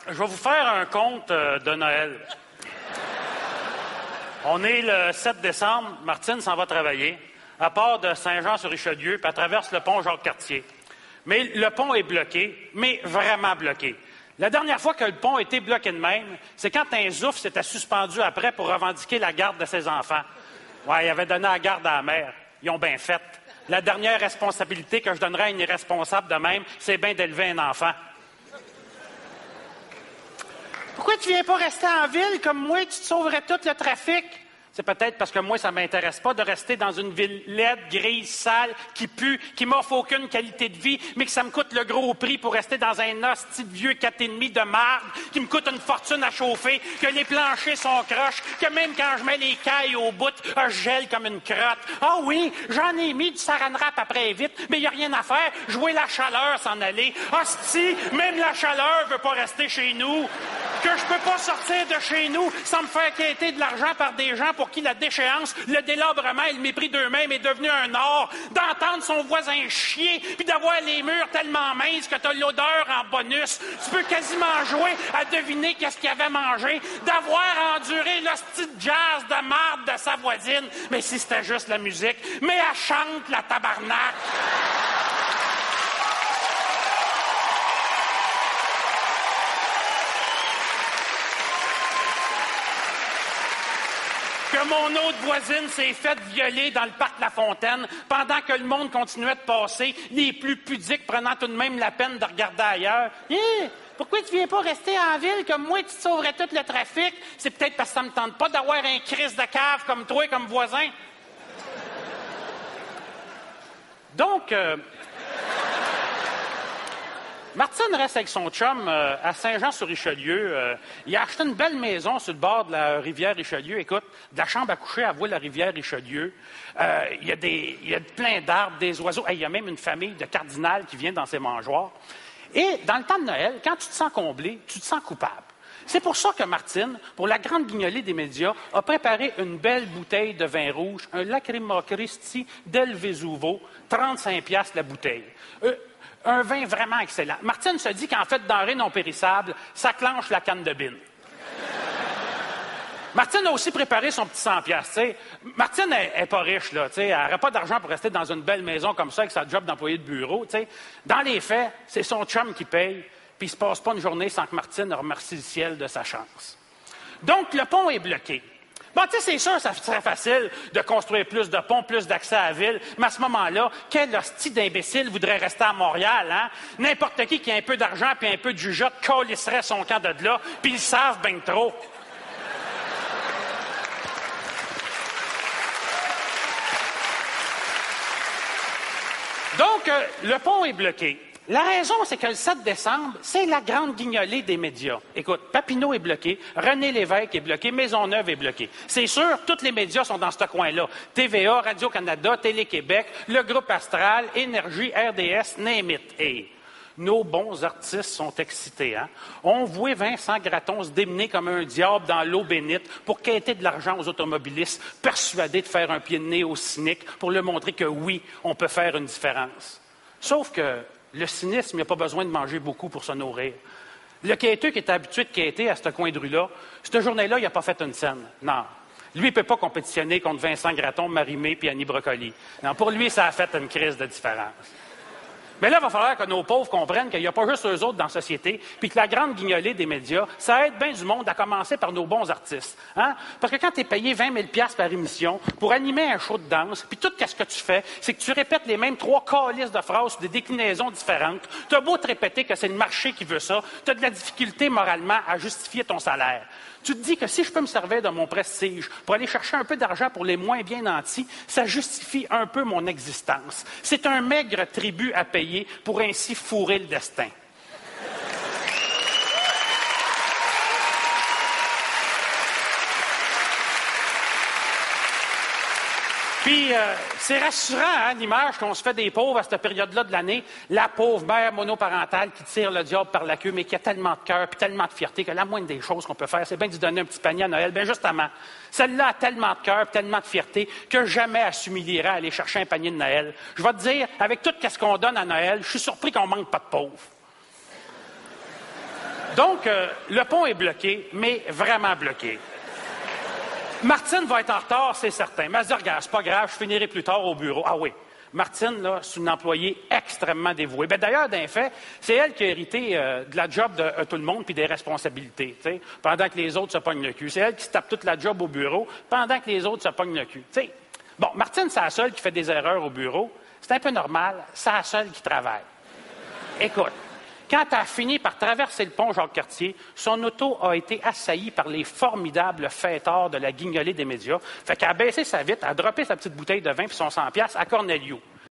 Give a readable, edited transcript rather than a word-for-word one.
Je vais vous faire un conte de Noël. On est le 7 décembre, Martine s'en va travailler. Elle part de Saint-Jean-sur-Richelieu, puis elle traverse le pont Jacques-Cartier. Mais le pont est bloqué, mais vraiment bloqué. La dernière fois que le pont a été bloqué de même, c'est quand un zouf s'était suspendu après pour revendiquer la garde de ses enfants. Ouais, il avait donné la garde à la mère. Ils ont bien fait. La dernière responsabilité que je donnerais à une irresponsable de même, c'est bien d'élever un enfant. Pourquoi tu viens pas rester en ville comme moi, tu te sauverais tout le trafic? C'est peut-être parce que moi, ça m'intéresse pas de rester dans une ville laide, grise, sale, qui pue, qui m'offre aucune qualité de vie, mais que ça me coûte le gros prix pour rester dans un hostie de vieux 4,5 de marde, qui me coûte une fortune à chauffer, que les planchers sont croches, que même quand je mets les cailles au bout, je gèle comme une crotte. Ah oui, j'en ai mis du saran wrap après vite, mais il n'y a rien à faire, jouer la chaleur s'en aller. Hostie, même la chaleur veut pas rester chez nous. Que je peux pas sortir de chez nous sans me faire quêter de l'argent par des gens pour qui la déchéance, le délabrement et le mépris d'eux-mêmes est devenu un art, d'entendre son voisin chier, puis d'avoir les murs tellement minces que t'as l'odeur en bonus. Tu peux quasiment jouer à deviner qu'est-ce qu'il avait mangé, d'avoir enduré l'hostie de jazz de marde de sa voisine. Mais si c'était juste la musique, mais elle chante la tabarnak! Que mon autre voisine s'est faite violer dans le parc La Fontaine pendant que le monde continuait de passer, les plus pudiques prenant tout de même la peine de regarder ailleurs. Pourquoi tu viens pas rester en ville comme moi, tu te sauverais tout le trafic? C'est peut-être parce que ça me tente pas d'avoir un Christ de cave comme toi, comme voisin. Donc, Martine reste avec son chum à Saint-Jean-sur-Richelieu. Il a acheté une belle maison sur le bord de la rivière Richelieu. Écoute, de la chambre à coucher à voir la rivière Richelieu. Il y a plein d'arbres, des oiseaux. Il y a même une famille de cardinals qui vient dans ses mangeoires. Et dans le temps de Noël, quand tu te sens comblé, tu te sens coupable. C'est pour ça que Martine, pour la grande guignolée des médias, a préparé une belle bouteille de vin rouge, un Lacrima Christi del Vesuvio, 35 $ la bouteille. Un vin vraiment excellent. Martine se dit qu'en fait, denrée non périssable, ça clenche la canne de bine. Martine a aussi préparé son petit 100 $. Martine est pas riche, là. Elle n'aurait pas d'argent pour rester dans une belle maison comme ça avec sa job d'employé de bureau. T'sais. Dans les faits, c'est son chum qui paye, puis il ne se passe pas une journée sans que Martine remercie le ciel de sa chance. Donc, le pont est bloqué. Bon, tu sais, c'est sûr, ça serait facile de construire plus de ponts, plus d'accès à la ville, mais à ce moment-là, quel hostie d'imbécile voudrait rester à Montréal, hein? N'importe qui a un peu d'argent puis un peu de jugeote câlisserait son camp de là, puis ils le savent bien trop. Donc, le pont est bloqué. La raison, c'est que le 7 décembre, c'est la grande guignolée des médias. Écoute, Papineau est bloqué, René Lévesque est bloqué, Maisonneuve est bloqué. C'est sûr, tous les médias sont dans ce coin-là. TVA, Radio-Canada, Télé-Québec, le Groupe Astral, Énergie, RDS, name it. Hey, nos bons artistes sont excités, hein? On voit Vincent Gratton se démener comme un diable dans l'eau bénite pour quêter de l'argent aux automobilistes, persuadés de faire un pied de nez aux cyniques pour leur montrer que oui, on peut faire une différence. Sauf que le cynisme, il n'a pas besoin de manger beaucoup pour se nourrir. Le quêteux qui est habitué de quêter à ce coin de rue-là, cette journée-là, il n'a pas fait une scène. Non. Lui, il ne peut pas compétitionner contre Vincent Gratton, Marie-Mé et Annie Brocoli. Non, pour lui, ça a fait une crise de différence. Mais là, il va falloir que nos pauvres comprennent qu'il n'y a pas juste eux autres dans la société, puis que la grande guignolée des médias, ça aide bien du monde, à commencer par nos bons artistes. Hein? Parce que quand tu es payé 20 000 $ par émission pour animer un show de danse, puis tout ce que tu fais, c'est que tu répètes les mêmes 3 calices de phrases sur des déclinaisons différentes. Tu as beau te répéter que c'est le marché qui veut ça, tu as de la difficulté moralement à justifier ton salaire. Tu te dis que si je peux me servir de mon prestige pour aller chercher un peu d'argent pour les moins bien nantis, ça justifie un peu mon existence. C'est un maigre tribut à payer pour ainsi fourrer le destin. Puis, c'est rassurant, hein, l'image qu'on se fait des pauvres à cette période-là de l'année. La pauvre mère monoparentale qui tire le diable par la queue, mais qui a tellement de cœur puis tellement de fierté que la moindre des choses qu'on peut faire, c'est bien de lui donner un petit panier à Noël. Bien, justement, celle-là a tellement de cœur puis tellement de fierté que jamais elle s'humilierait à aller chercher un panier de Noël. Je vais te dire, avec tout ce qu'on donne à Noël, je suis surpris qu'on manque pas de pauvres. Donc, le pont est bloqué, mais vraiment bloqué. Martine va être en retard, c'est certain. Mais elle se dit, regarde, c'est pas grave, je finirai plus tard au bureau. Ah oui, Martine, là, c'est une employée extrêmement dévouée. Bien, d'ailleurs, d'un fait, c'est elle qui a hérité de la job de tout le monde puis des responsabilités, t'sais, pendant que les autres se pognent le cul. C'est elle qui se tape toute la job au bureau pendant que les autres se pognent le cul. T'sais. Bon, Martine, c'est la seule qui fait des erreurs au bureau. C'est un peu normal, c'est la seule qui travaille. Écoute, quand elle a fini par traverser le pont Jacques-Cartier, son auto a été assaillie par les formidables fêtards de la guignolée des médias. Fait qu'elle a baissé sa vitre, elle a droppé sa petite bouteille de vin puis son 100$ à Cornelio.